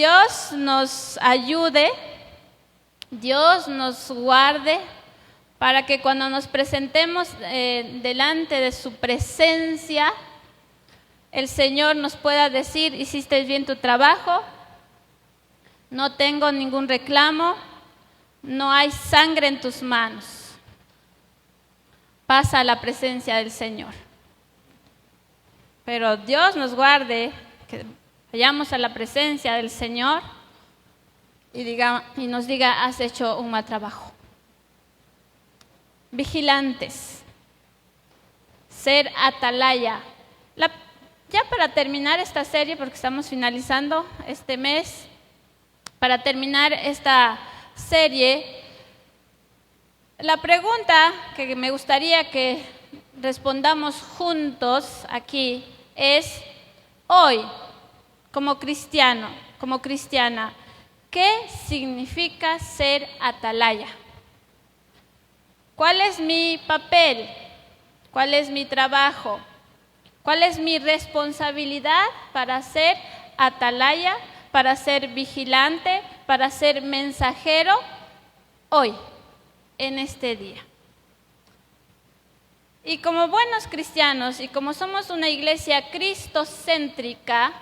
Dios nos ayude, Dios nos guarde, para que cuando nos presentemos delante de su presencia, el Señor nos pueda decir: hiciste bien tu trabajo, no tengo ningún reclamo, no hay sangre en tus manos. Pasa a la presencia del Señor. Pero Dios nos guarde, que vayamos a la presencia del Señor y nos diga: has hecho un mal trabajo. Vigilantes, ser atalaya. Ya para terminar esta serie, porque estamos finalizando este mes, para terminar esta serie, la pregunta que me gustaría que respondamos juntos aquí es: hoy, como cristiano, como cristiana, ¿qué significa ser atalaya? ¿Cuál es mi papel? ¿Cuál es mi trabajo? ¿Cuál es mi responsabilidad para ser atalaya, para ser vigilante, para ser mensajero hoy, en este día? Y como buenos cristianos y como somos una iglesia cristocéntrica,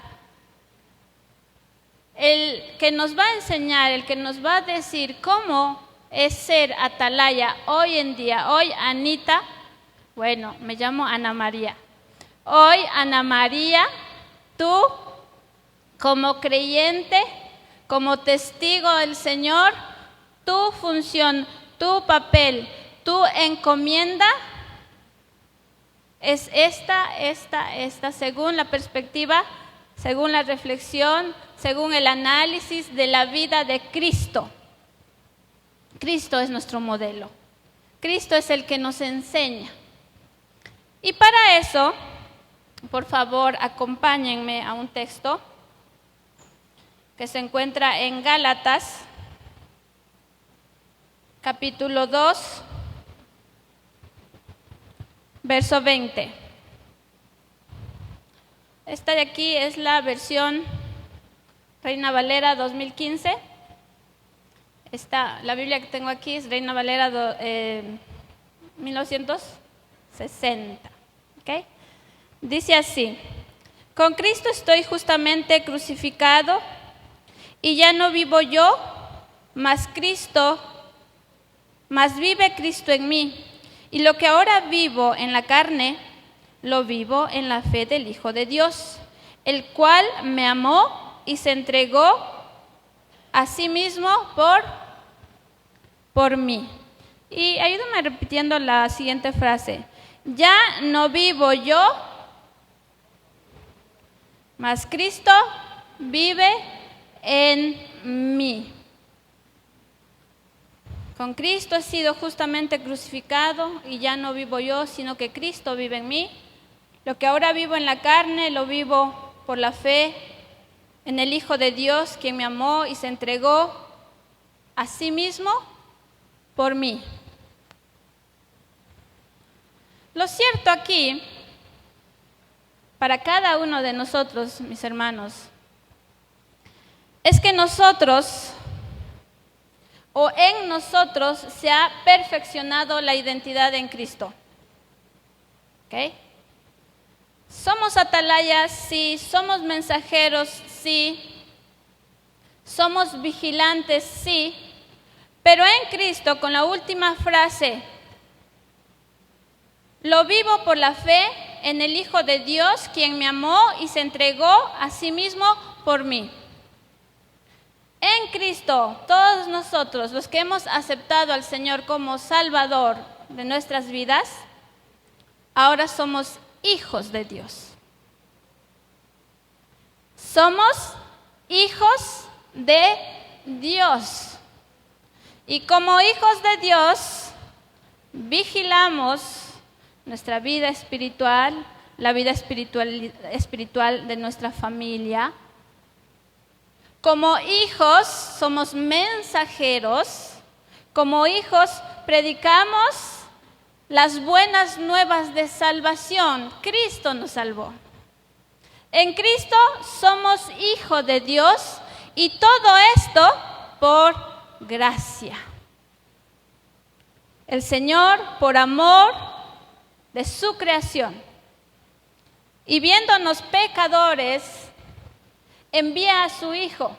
el que nos va a enseñar, el que nos va a decir cómo es ser atalaya hoy en día, hoy Anita, bueno, me llamo Ana María. Hoy Ana María, tú como creyente, como testigo del Señor, tu función, tu papel, tu encomienda es esta, según la perspectiva, según la reflexión, según el análisis de la vida de Cristo. Cristo es nuestro modelo. Cristo es el que nos enseña. Y para eso, por favor, acompáñenme a un texto que se encuentra en Gálatas, capítulo 2, verso 20. Esta de aquí es la versión Reina Valera 2015. La Biblia que tengo aquí es Reina Valera 1960. ¿Okay? Dice así: con Cristo estoy justamente crucificado, y ya no vivo yo, mas vive Cristo en mí. Y lo que ahora vivo en la carne, lo vivo en la fe del Hijo de Dios, el cual me amó y se entregó a sí mismo por mí. Y ayúdame repitiendo la siguiente frase: ya no vivo yo, mas Cristo vive en mí. Con Cristo he sido justamente crucificado y ya no vivo yo, sino que Cristo vive en mí. Lo que ahora vivo en la carne, lo vivo por la fe en el Hijo de Dios, quien me amó y se entregó a sí mismo por mí. Lo cierto aquí, para cada uno de nosotros, mis hermanos, es que nosotros, o en nosotros, se ha perfeccionado la identidad en Cristo. ¿Okay? Somos atalayas, sí. Somos mensajeros, sí. Somos vigilantes, sí. Pero en Cristo, con la última frase, lo vivo por la fe en el Hijo de Dios, quien me amó y se entregó a sí mismo por mí. En Cristo, todos nosotros, los que hemos aceptado al Señor como Salvador de nuestras vidas, ahora somos hijos de Dios. Somos hijos de Dios. Y como hijos de Dios, vigilamos nuestra vida espiritual, la vida espiritual de nuestra familia. Como hijos somos mensajeros, como hijos predicamos las buenas nuevas de salvación. Cristo nos salvó. En Cristo somos hijos de Dios Y todo esto por gracia. El Señor, por amor de su creación, y viéndonos pecadores, envía a su Hijo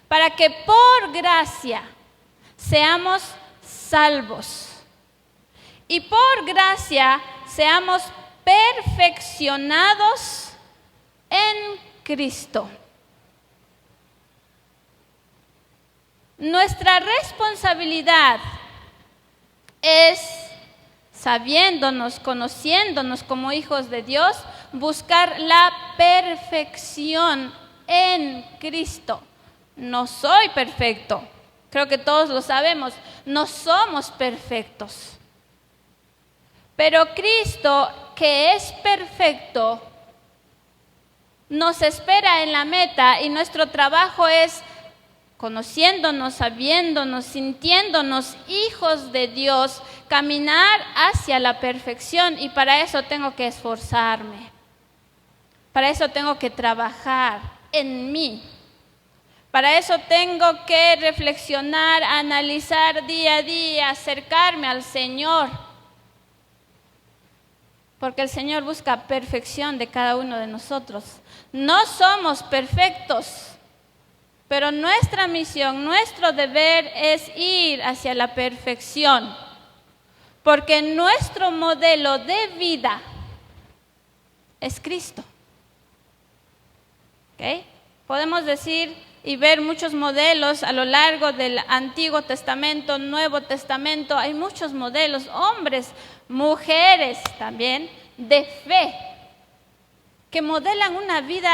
para que por gracia seamos salvos. Y por gracia seamos perfeccionados en Cristo. Nuestra responsabilidad es, sabiéndonos, conociéndonos como hijos de Dios, buscar la perfección en Cristo. No soy perfecto, creo que todos lo sabemos, no somos perfectos. Pero Cristo, que es perfecto, nos espera en la meta y nuestro trabajo es, conociéndonos, sabiéndonos, sintiéndonos hijos de Dios, caminar hacia la perfección, y para eso tengo que esforzarme. Para eso tengo que trabajar en mí. Para eso tengo que reflexionar, analizar día a día, acercarme al Señor. Porque el Señor busca perfección de cada uno de nosotros. No somos perfectos, pero nuestra misión, nuestro deber es ir hacia la perfección. Porque nuestro modelo de vida es Cristo. ¿Okay? Podemos decir y ver muchos modelos a lo largo del Antiguo Testamento, Nuevo Testamento. Hay muchos modelos, hombres, mujeres también, de fe, que modelan una vida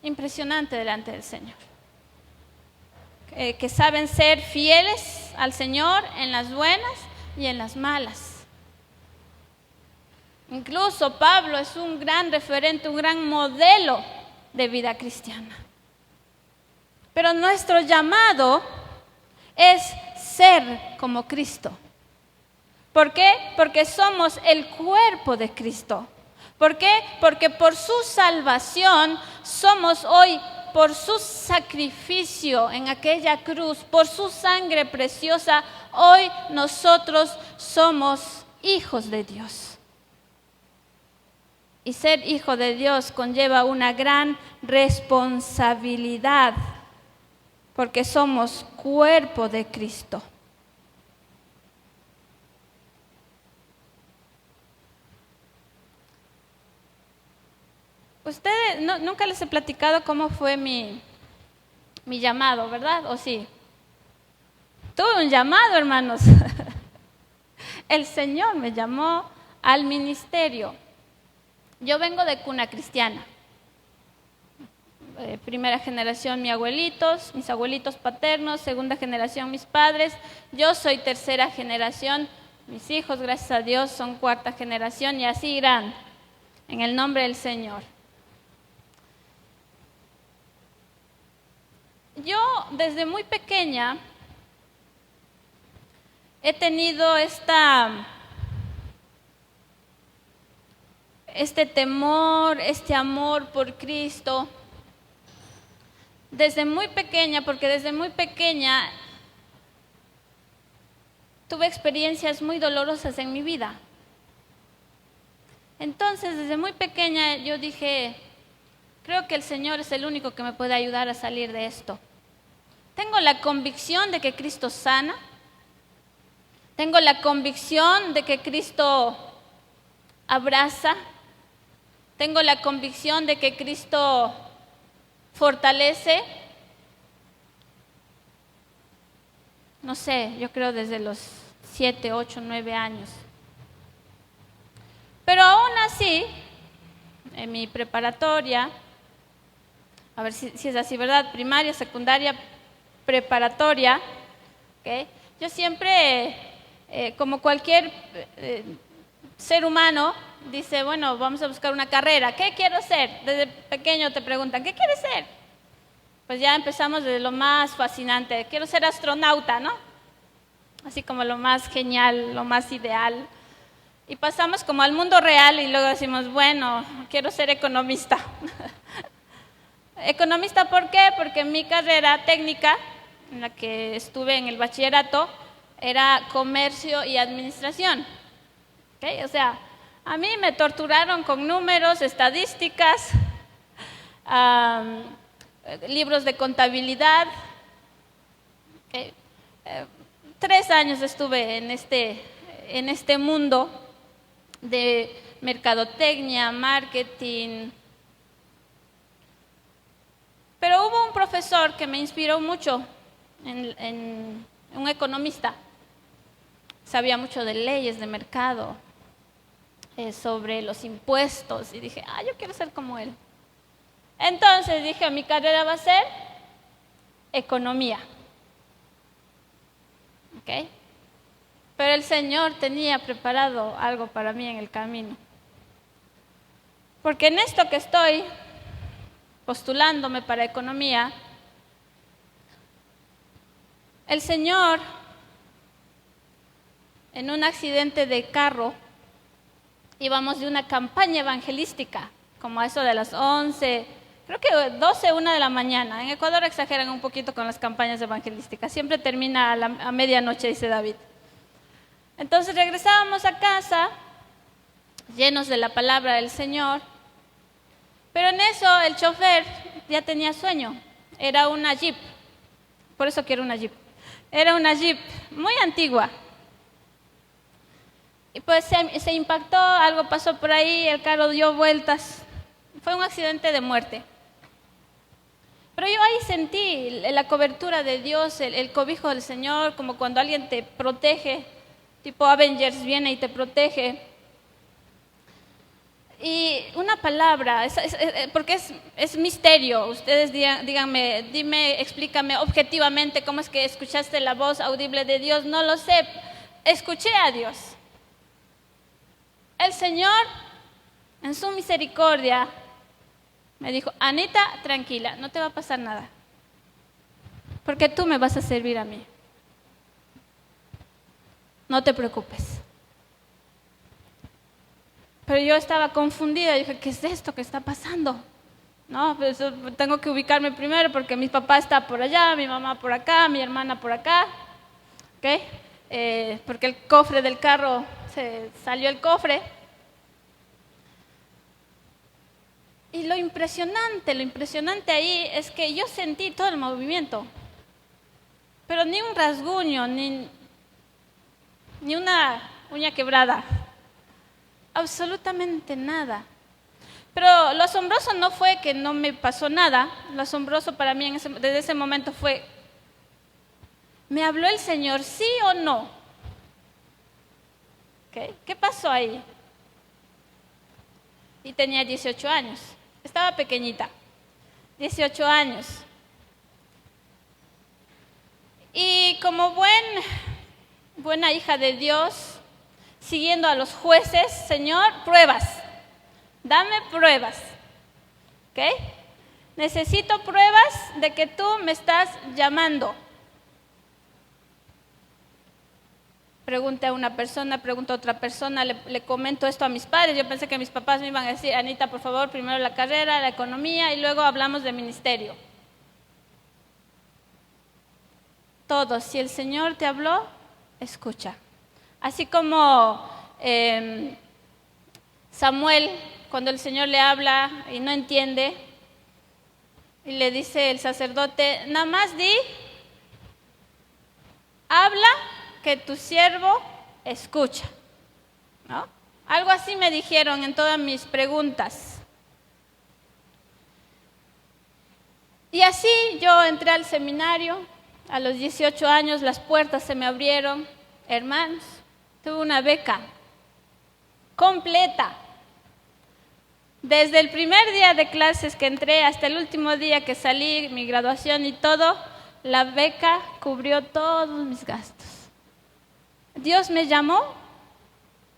impresionante delante del Señor. Que saben ser fieles al Señor en las buenas y en las malas. Incluso Pablo es un gran referente, un gran modelo de vida cristiana. Pero nuestro llamado es ser como Cristo. ¿Por qué? Porque somos el cuerpo de Cristo. ¿Por qué? Porque por su salvación somos hoy, por su sacrificio en aquella cruz, por su sangre preciosa, hoy nosotros somos hijos de Dios. Y ser hijo de Dios conlleva una gran responsabilidad, porque somos cuerpo de Cristo. Ustedes, nunca les he platicado cómo fue mi llamado, ¿verdad? ¿O sí? Tuve un llamado, hermanos. El Señor me llamó al ministerio. Yo vengo de cuna cristiana. Primera generación mis abuelitos paternos, segunda generación mis padres. Yo soy tercera generación, mis hijos, gracias a Dios, son cuarta generación, y así irán, en el nombre del Señor. Yo desde muy pequeña he tenido este temor, este amor por Cristo. Desde muy pequeña, porque desde muy pequeña tuve experiencias muy dolorosas en mi vida. Entonces, desde muy pequeña yo dije, creo que el Señor es el único que me puede ayudar a salir de esto. Tengo la convicción de que Cristo sana. Tengo la convicción de que Cristo abraza. Tengo la convicción de que Cristo fortalece. No sé, yo creo desde los 7, 8, 9 años. Pero aún así, en mi preparatoria, a ver si es así, ¿verdad? Primaria, secundaria, preparatoria, ¿okay? Yo siempre, como cualquier ser humano, dice, bueno, vamos a buscar una carrera. ¿Qué quiero ser? Desde pequeño te preguntan, ¿qué quieres ser? Pues ya empezamos desde lo más fascinante. Quiero ser astronauta, ¿no? Así como lo más genial, lo más ideal. Y pasamos como al mundo real y luego decimos, bueno, quiero ser economista. Economista, ¿por qué? Porque mi carrera técnica, en la que estuve en el bachillerato, era comercio y administración. ¿Okay? O sea, a mí me torturaron con números, estadísticas, libros de contabilidad. ¿Okay? 3 años estuve en este mundo de mercadotecnia, marketing. Pero hubo un profesor que me inspiró mucho, un economista. Sabía mucho de leyes de mercado, sobre los impuestos, y dije, yo quiero ser como él. Entonces dije, mi carrera va a ser economía. ¿Okay? Pero el Señor tenía preparado algo para mí en el camino. Porque en esto que estoy postulándome para economía, el Señor, en un accidente de carro, íbamos de una campaña evangelística, como a eso de las 11, creo que 12, 1 de la mañana. En Ecuador exageran un poquito con las campañas evangelísticas, siempre termina a medianoche, dice David. Entonces regresábamos a casa, llenos de la palabra del Señor, pero en eso el chofer ya tenía sueño. Era una Jeep, por eso quiero una Jeep. Era una Jeep muy antigua. Y pues se impactó, algo pasó por ahí, el carro dio vueltas. Fue un accidente de muerte. Pero yo ahí sentí la cobertura de Dios, el cobijo del Señor, como cuando alguien te protege, tipo Avengers viene y te protege. Y una palabra, porque es misterio. Ustedes díganme, explícame objetivamente cómo es que escuchaste la voz audible de Dios. No lo sé, escuché a Dios. El Señor, en su misericordia, me dijo, Anita, tranquila, no te va a pasar nada, porque tú me vas a servir a mí. No te preocupes. Pero yo estaba confundida, dije, ¿qué es esto que está pasando? No, pues tengo que ubicarme primero porque mi papá está por allá, mi mamá por acá, mi hermana por acá. ¿Okay? Porque el cofre del carro, se salió el cofre. Y lo impresionante ahí es que yo sentí todo el movimiento, pero ni un rasguño, ni una uña quebrada, absolutamente nada. Pero lo asombroso no fue que no me pasó nada, lo asombroso para mí desde ese momento fue, ¿me habló el Señor, sí o no? ¿Okay? ¿Qué pasó ahí? Y tenía 18 años. Estaba pequeñita, 18 años. Y como buena hija de Dios, siguiendo a los jueces, Señor, pruebas, dame pruebas. ¿Okay? Necesito pruebas de que tú me estás llamando. Pregunté a una persona, pregunto a otra persona, le comento esto a mis padres. Yo pensé que mis papás me iban a decir, Anita, por favor, primero la carrera, la economía y luego hablamos de ministerio. Todo, si el Señor te habló, escucha. Así como Samuel, cuando el Señor le habla y no entiende, y le dice el sacerdote, nada más habla, que tu siervo escucha, ¿no? Algo así me dijeron en todas mis preguntas. Y así yo entré al seminario, a los 18 años las puertas se me abrieron. Hermanos, tuve una beca completa. Desde el primer día de clases que entré hasta el último día que salí, mi graduación y todo, la beca cubrió todos mis gastos. ¿Dios me llamó?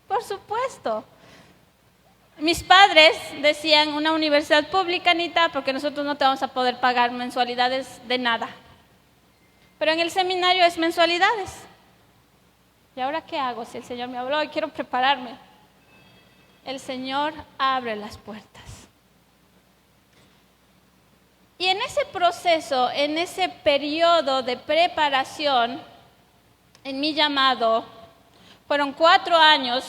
Por supuesto. Mis padres decían, una universidad pública, Anita, porque nosotros no te vamos a poder pagar mensualidades de nada. Pero en el seminario es mensualidades. ¿Y ahora qué hago? Si el Señor me habló y quiero prepararme. El Señor abre las puertas. Y en ese proceso, en ese periodo de preparación, en mi llamado, fueron 4 años,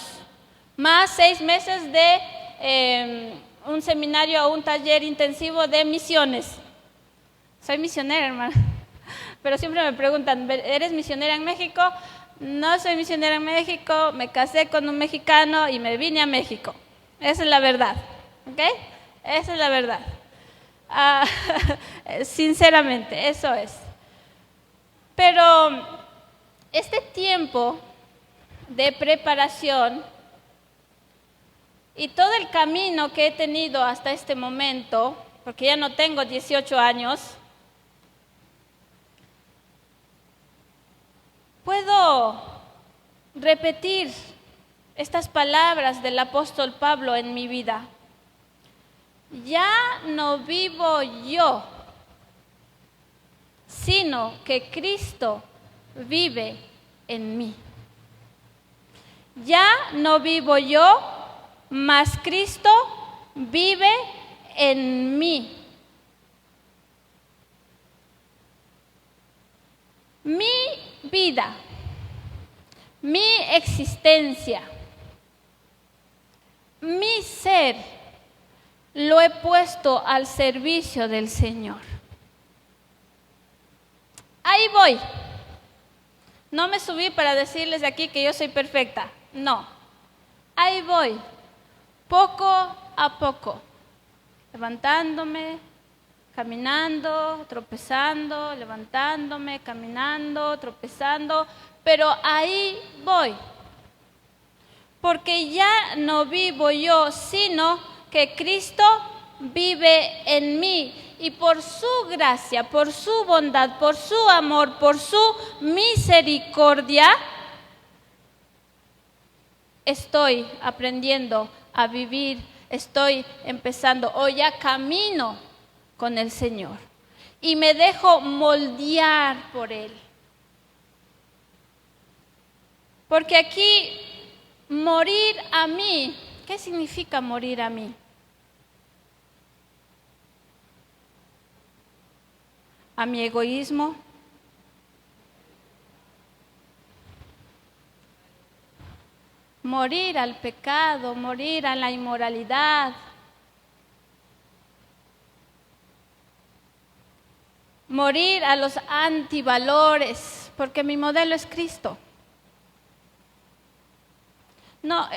más 6 meses de un seminario o un taller intensivo de misiones. Soy misionera, hermana. Pero siempre me preguntan, ¿eres misionera en México? No soy misionera en México, me casé con un mexicano y me vine a México. Esa es la verdad, ¿ok? Esa es la verdad. Sinceramente, eso es. Pero este tiempo de preparación y todo el camino que he tenido hasta este momento, porque ya no tengo 18 años, puedo repetir estas palabras del apóstol Pablo en mi vida. Ya no vivo yo, sino que Cristo vive en mí. Ya no vivo yo, mas Cristo vive en mí. Mi vida, mi existencia, mi ser, lo he puesto al servicio del Señor. Ahí voy. No me subí para decirles aquí que yo soy perfecta. No. Ahí voy. Poco a poco. Levantándome, caminando, tropezando, levantándome, caminando, tropezando. Pero ahí voy. Porque ya no vivo yo, sino que Cristo vive en mí. Y por su gracia, por su bondad, por su amor, por su misericordia, estoy aprendiendo a vivir, estoy empezando o ya camino con el Señor. Y me dejo moldear por Él. Porque aquí, morir a mí, ¿qué significa morir a mí? A mi egoísmo, morir al pecado, morir a la inmoralidad, morir a los antivalores, porque mi modelo es Cristo. No,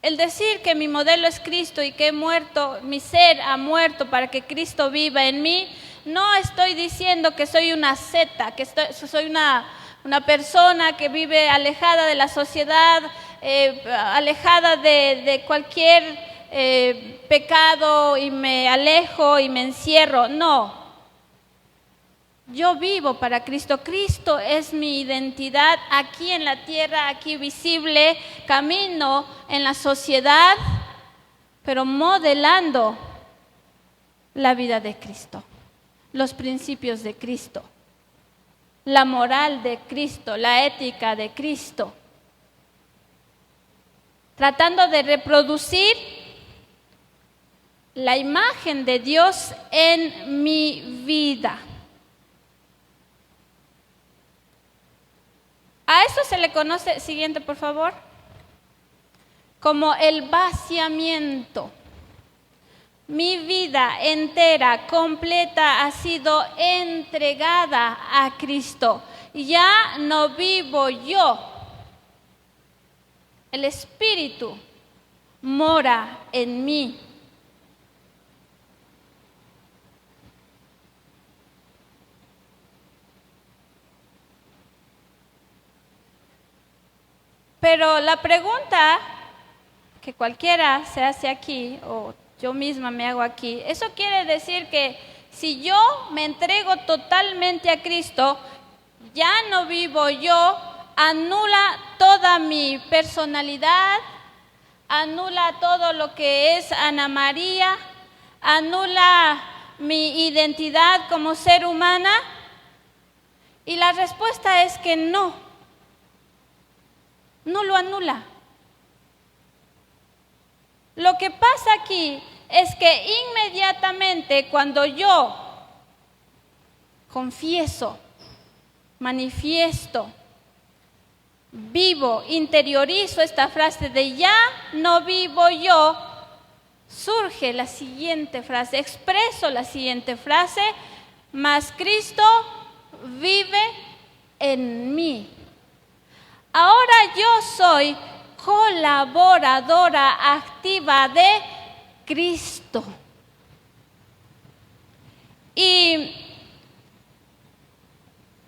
el decir que mi modelo es Cristo y que he muerto, mi ser ha muerto para que Cristo viva en mí, no estoy diciendo que soy una seta, que soy una persona que vive alejada de la sociedad, alejada de cualquier pecado y me alejo y me encierro. No. Yo vivo para Cristo. Cristo es mi identidad aquí en la tierra, aquí visible. Camino en la sociedad, pero modelando la vida de Cristo, los principios de Cristo, la moral de Cristo, la ética de Cristo. Tratando de reproducir la imagen de Dios en mi vida. A eso se le conoce, siguiente por favor, como el vaciamiento. Mi vida entera, completa, ha sido entregada a Cristo. Ya no vivo yo. El Espíritu mora en mí. Pero la pregunta que cualquiera se hace aquí, o yo misma me hago aquí, eso quiere decir que si yo me entrego totalmente a Cristo, ya no vivo yo, anula toda mi personalidad, anula todo lo que es Ana María, anula mi identidad como ser humana. Y la respuesta es que no. No lo anula. Lo que pasa aquí es que inmediatamente cuando yo confieso, manifiesto, vivo, interiorizo esta frase de ya no vivo yo, surge la siguiente frase, expreso la siguiente frase, mas Cristo vive en mí. Ahora yo soy colaboradora activa de Cristo. Y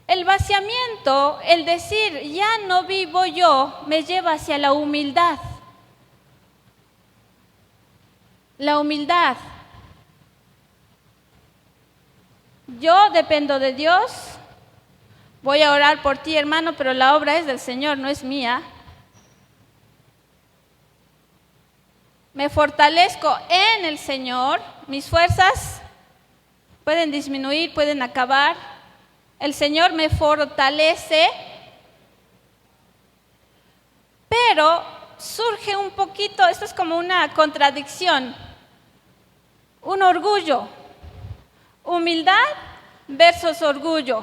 el vaciamiento, el decir ya no vivo yo, me lleva hacia la humildad. La humildad. Yo dependo de Dios. Voy a orar por ti, hermano, pero la obra es del Señor, no es mía. Me fortalezco en el Señor. Mis fuerzas pueden disminuir, pueden acabar. El Señor me fortalece. Pero surge un poquito, esto es como una contradicción. Un orgullo. Humildad versus orgullo.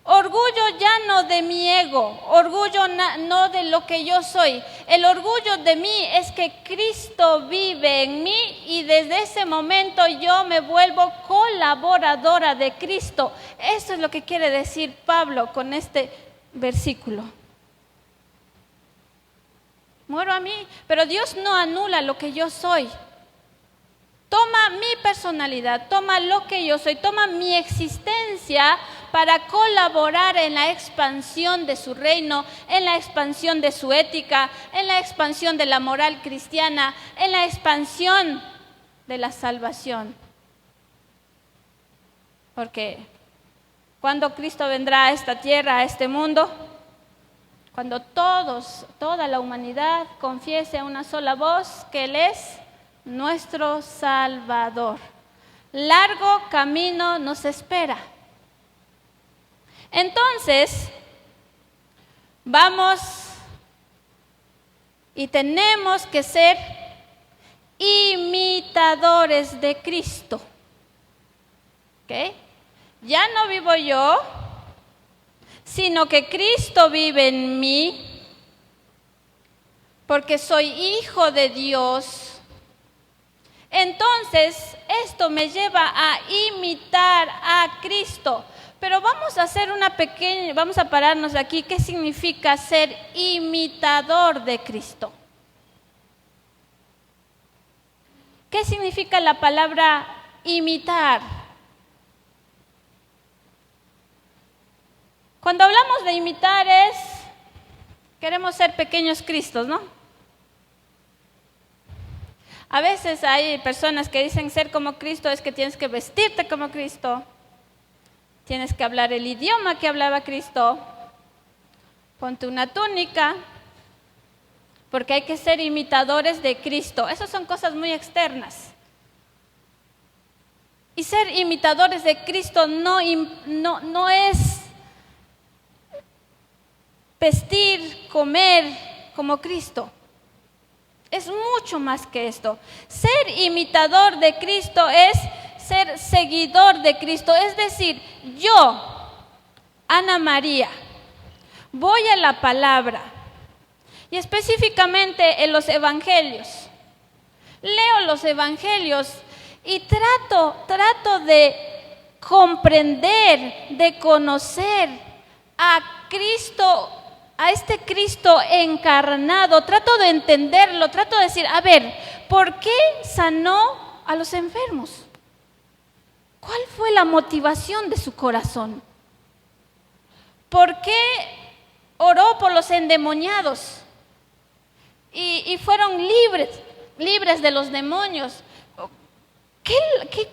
Orgullo ya no de mi ego, orgullo no de lo que yo soy. El orgullo de mí es que Cristo vive en mí y desde ese momento yo me vuelvo colaboradora de Cristo. Eso es lo que quiere decir Pablo con este versículo. Muero a mí, pero Dios no anula lo que yo soy. Toma mi personalidad, toma lo que yo soy, toma mi existencia para colaborar en la expansión de su reino, en la expansión de su ética, en la expansión de la moral cristiana, en la expansión de la salvación. Porque cuando Cristo vendrá a esta tierra, a este mundo, cuando toda la humanidad confiese a una sola voz que Él es nuestro Salvador. Largo camino nos espera. Entonces, vamos y tenemos que ser imitadores de Cristo. ¿Ok? Ya no vivo yo, sino que Cristo vive en mí, porque soy hijo de Dios. Entonces, esto me lleva a imitar a Cristo. Pero vamos a hacer vamos a pararnos aquí. ¿Qué significa ser imitador de Cristo? ¿Qué significa la palabra imitar? Cuando hablamos de imitar queremos ser pequeños Cristos, ¿no? A veces hay personas que dicen ser como Cristo es que tienes que vestirte como Cristo, tienes que hablar el idioma que hablaba Cristo, ponte una túnica, porque hay que ser imitadores de Cristo. Esas son cosas muy externas. Y ser imitadores de Cristo no es vestir, comer como Cristo. Es mucho más que esto. Ser imitador de Cristo es ser seguidor de Cristo. Es decir, yo, Ana María, voy a la palabra y específicamente en los evangelios. Leo los evangelios y trato de comprender, de conocer a Cristo, a este Cristo encarnado. Trato de entenderlo, trato de decir, a ver, ¿por qué sanó a los enfermos? ¿Cuál fue la motivación de su corazón? ¿Por qué oró por los endemoniados? Y fueron libres de los demonios.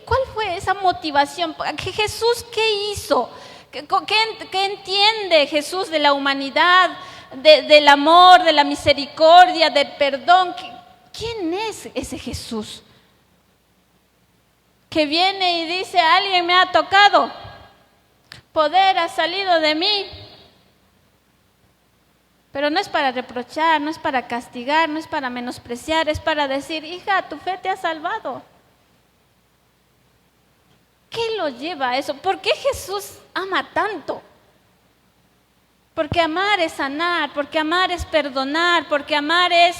¿Cuál fue esa motivación? ¿Jesús qué hizo? ¿Qué entiende Jesús de la humanidad, del amor, de la misericordia, del perdón? ¿Quién es ese Jesús? Que viene y dice, alguien me ha tocado, poder ha salido de mí. Pero no es para reprochar, no es para castigar, no es para menospreciar, es para decir, hija, tu fe te ha salvado. ¿Qué lo lleva a eso? ¿Por qué Jesús ama tanto? Porque amar es sanar, porque amar es perdonar, porque amar es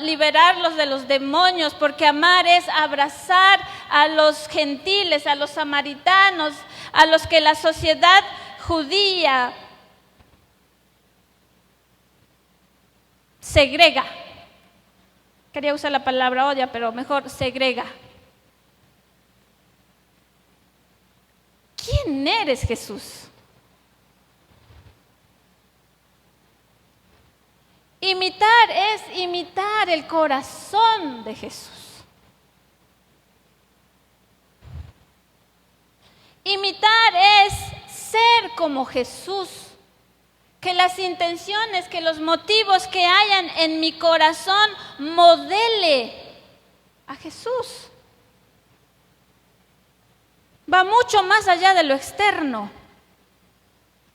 liberarlos de los demonios, porque amar es abrazar a los gentiles, a los samaritanos, a los que la sociedad judía segrega. Quería usar la palabra odia, pero mejor segrega. ¿Quién eres, Jesús? Imitar es imitar el corazón de Jesús. Imitar es ser como Jesús. Que las intenciones, que los motivos que hayan en mi corazón modele a Jesús. Va mucho más allá de lo externo.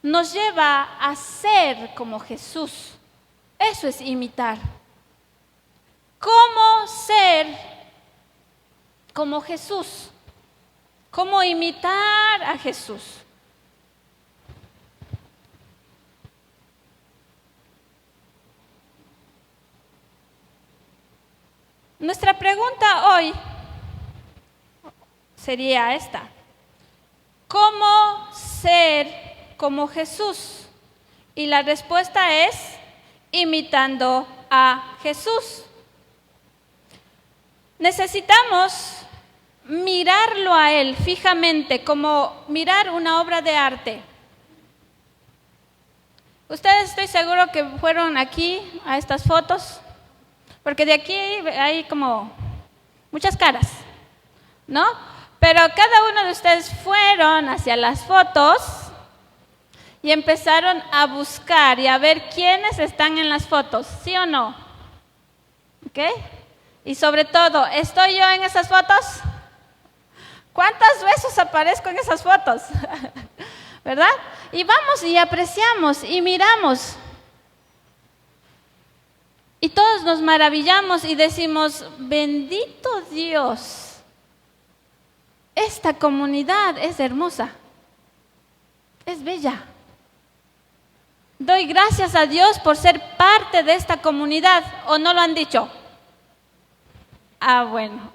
Nos lleva a ser como Jesús. Eso es imitar. ¿Cómo ser como Jesús? ¿Cómo imitar a Jesús? Nuestra pregunta hoy sería esta: ¿cómo ser como Jesús? Y la respuesta es imitando a Jesús. Necesitamos mirarlo a Él fijamente, como mirar una obra de arte. Ustedes estoy seguro que fueron aquí a estas fotos, porque de aquí hay como muchas caras, ¿no? Pero cada uno de ustedes fueron hacia las fotos y empezaron a buscar y a ver quiénes están en las fotos, ¿sí o no? ¿Ok? Y sobre todo, ¿estoy yo en esas fotos? ¿Cuántas veces aparezco en esas fotos? ¿Verdad? Y vamos y apreciamos y miramos. Y todos nos maravillamos y decimos, bendito Dios, esta comunidad es hermosa, es bella. Doy gracias a Dios por ser parte de esta comunidad, ¿o no lo han dicho? Ah, bueno,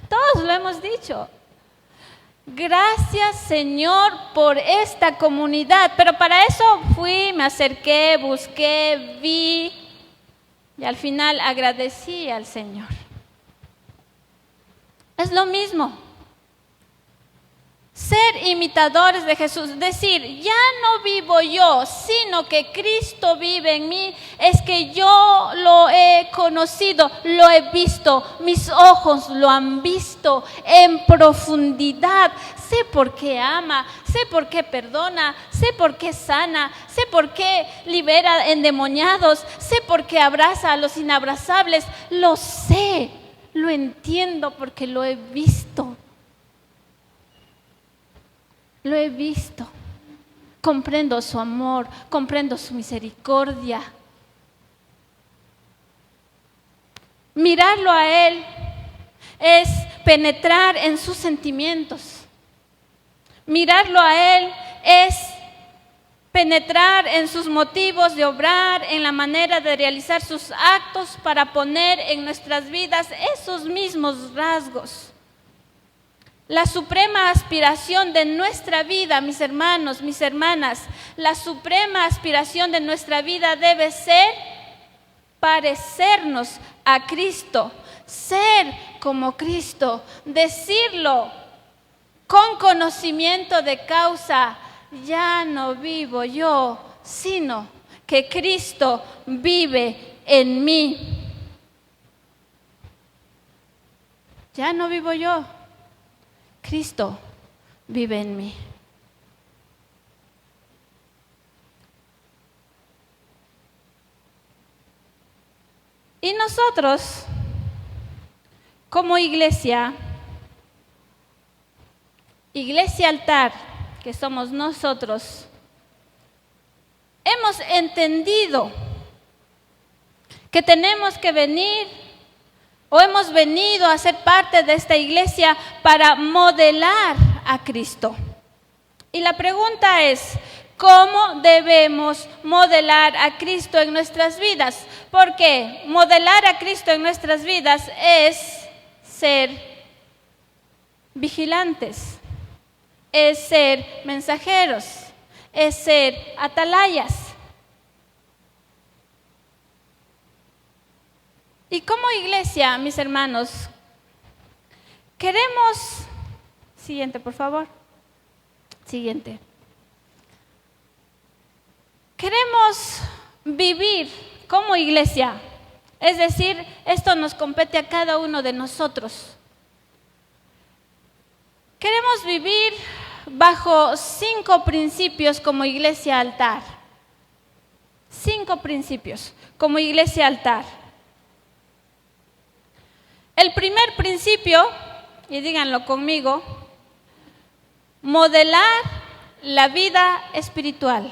todos lo hemos dicho. Gracias, Señor, por esta comunidad. Pero para eso fui, me acerqué, busqué, vi y al final agradecí al Señor. Es lo mismo. Ser imitadores de Jesús, decir, ya no vivo yo, sino que Cristo vive en mí, es que yo lo he conocido, lo he visto, mis ojos lo han visto en profundidad. Sé por qué ama, sé por qué perdona, sé por qué sana, sé por qué libera endemoniados, sé por qué abraza a los inabrazables. Lo sé, lo entiendo porque lo he visto. Lo he visto, comprendo su amor, comprendo su misericordia. Mirarlo a Él es penetrar en sus sentimientos. Mirarlo a Él es penetrar en sus motivos de obrar, en la manera de realizar sus actos para poner en nuestras vidas esos mismos rasgos. La suprema aspiración de nuestra vida, mis hermanos, mis hermanas, la suprema aspiración de nuestra vida debe ser parecernos a Cristo, ser como Cristo, decirlo con conocimiento de causa, ya no vivo yo, sino que Cristo vive en mí. Ya no vivo yo. Cristo vive en mí. Y nosotros, como iglesia, iglesia altar, que somos nosotros, hemos entendido que tenemos que venir O hemos venido a ser parte de esta iglesia para modelar a Cristo. Y la pregunta es, ¿cómo debemos modelar a Cristo en nuestras vidas? Porque modelar a Cristo en nuestras vidas es ser vigilantes, es ser mensajeros, es ser atalayas. Y como iglesia, mis hermanos, queremos... Siguiente, por favor. Siguiente. Queremos vivir como iglesia. Es decir, esto nos compete a cada uno de nosotros. Queremos vivir bajo 5 principios como iglesia altar. 5 principios como iglesia altar. El primer principio, y díganlo conmigo, modelar la vida espiritual.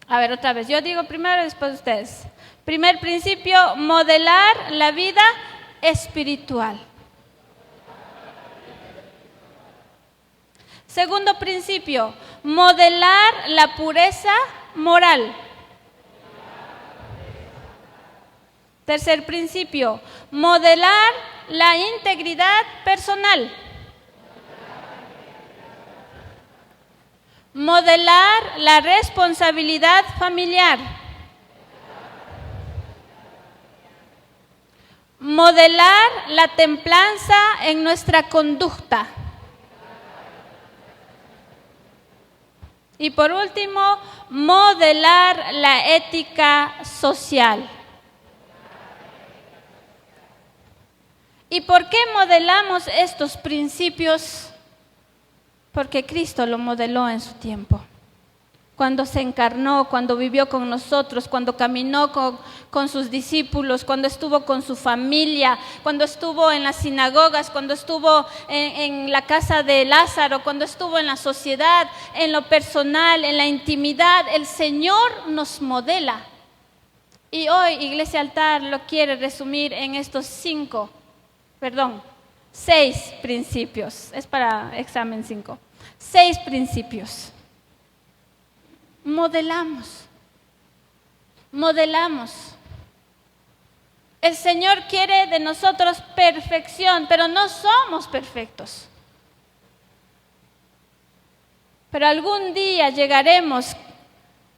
A ver, otra vez, yo digo primero y después ustedes. Primer principio, modelar la vida espiritual. Segundo principio, modelar la pureza moral. Tercer principio, modelar la integridad personal. Modelar la responsabilidad familiar. Modelar la templanza en nuestra conducta. Y por último, modelar la ética social. ¿Y por qué modelamos estos principios? Porque Cristo lo modeló en su tiempo. Cuando se encarnó, cuando vivió con nosotros, cuando caminó con sus discípulos, cuando estuvo con su familia, cuando estuvo en las sinagogas, cuando estuvo en la casa de Lázaro, cuando estuvo en la sociedad, en lo personal, en la intimidad, el Señor nos modela. Y hoy Iglesia Altar lo quiere resumir en estos 6 principios. Es para examen 5. 6 principios. Modelamos. El Señor quiere de nosotros perfección, pero no somos perfectos. Pero algún día llegaremos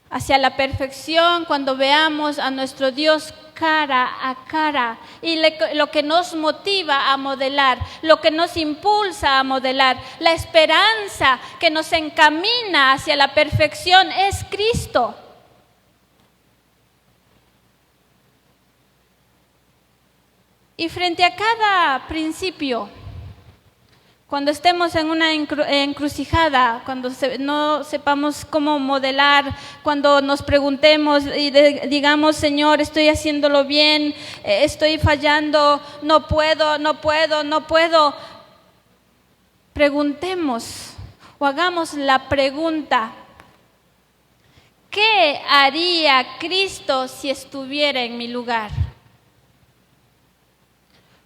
hacia la perfección cuando veamos a nuestro Dios cara a cara. Y lo que nos motiva a modelar, lo que nos impulsa a modelar, la esperanza que nos encamina hacia la perfección es Cristo. Y frente a cada principio, cuando estemos en una encrucijada, cuando no sepamos cómo modelar, cuando nos preguntemos y digamos, Señor, estoy haciéndolo bien, estoy fallando, no puedo, preguntemos o hagamos la pregunta, ¿qué haría Cristo si estuviera en mi lugar?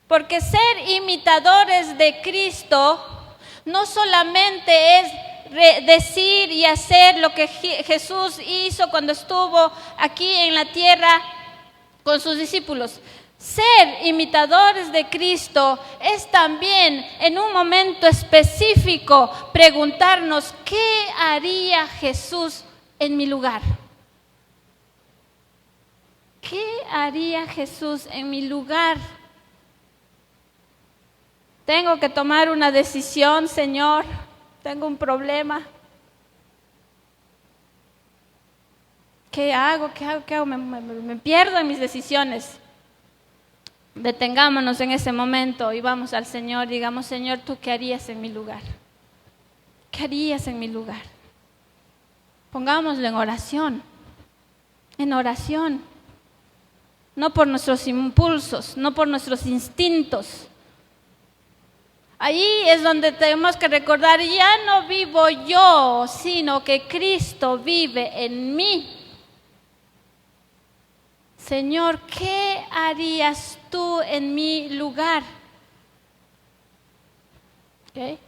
Porque ser imitadores de Cristo no solamente es decir y hacer lo que Jesús hizo cuando estuvo aquí en la tierra con sus discípulos. Ser imitadores de Cristo es también en un momento específico preguntarnos, ¿qué haría Jesús en mi lugar? ¿Qué haría Jesús en mi lugar? Tengo que tomar una decisión, Señor, tengo un problema. ¿Qué hago? Me pierdo en mis decisiones. Detengámonos en ese momento y vamos al Señor, digamos, Señor, ¿tú qué harías en mi lugar? ¿Qué harías en mi lugar? Pongámoslo en oración, no por nuestros impulsos, no por nuestros instintos. Ahí es donde tenemos que recordar, ya no vivo yo, sino que Cristo vive en mí. Señor, ¿qué harías tú en mi lugar? ¿Okay?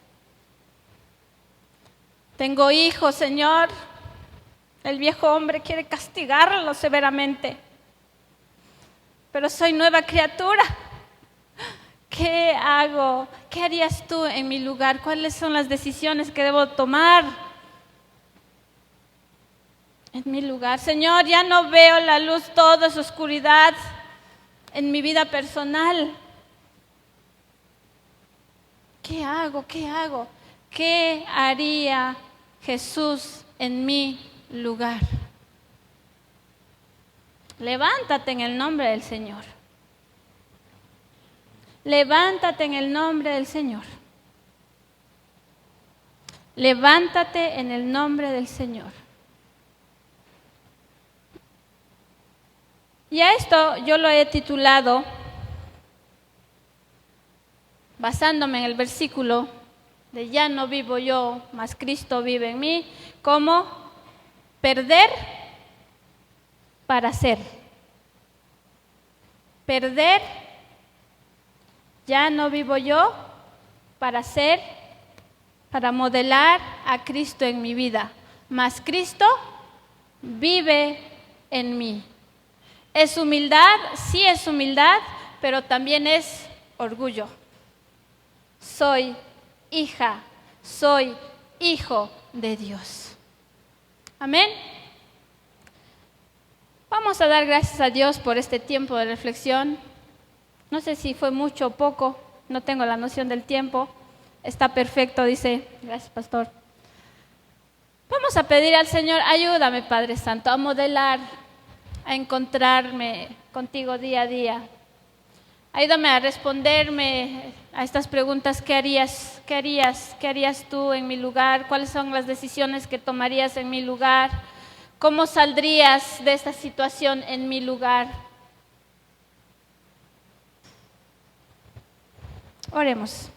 Tengo hijos, Señor. El viejo hombre quiere castigarlo severamente. Pero soy nueva criatura. ¿Qué hago? ¿Qué harías tú en mi lugar? ¿Cuáles son las decisiones que debo tomar en mi lugar? Señor, ya no veo la luz, todo es oscuridad en mi vida personal. ¿Qué hago? ¿Qué hago? ¿Qué haría Jesús en mi lugar? Levántate en el nombre del Señor. Levántate en el nombre del Señor. Levántate en el nombre del Señor. Y a esto yo lo he titulado, basándome en el versículo de ya no vivo yo, mas Cristo vive en mí, como perder para ser. Perder, ya no vivo yo, para ser, para modelar a Cristo en mi vida, mas Cristo vive en mí. ¿Es humildad? Sí es humildad, pero también es orgullo. Soy hija, soy hijo de Dios. Amén. Vamos a dar gracias a Dios por este tiempo de reflexión. No sé si fue mucho o poco, no tengo la noción del tiempo. Está perfecto, dice. Gracias, pastor. Vamos a pedir al Señor, ayúdame, Padre Santo, a modelar, a encontrarme contigo día a día. Ayúdame a responderme a estas preguntas. ¿Qué harías? ¿Qué harías? ¿Qué harías tú en mi lugar? ¿Cuáles son las decisiones que tomarías en mi lugar? ¿Cómo saldrías de esta situación en mi lugar? Oremos.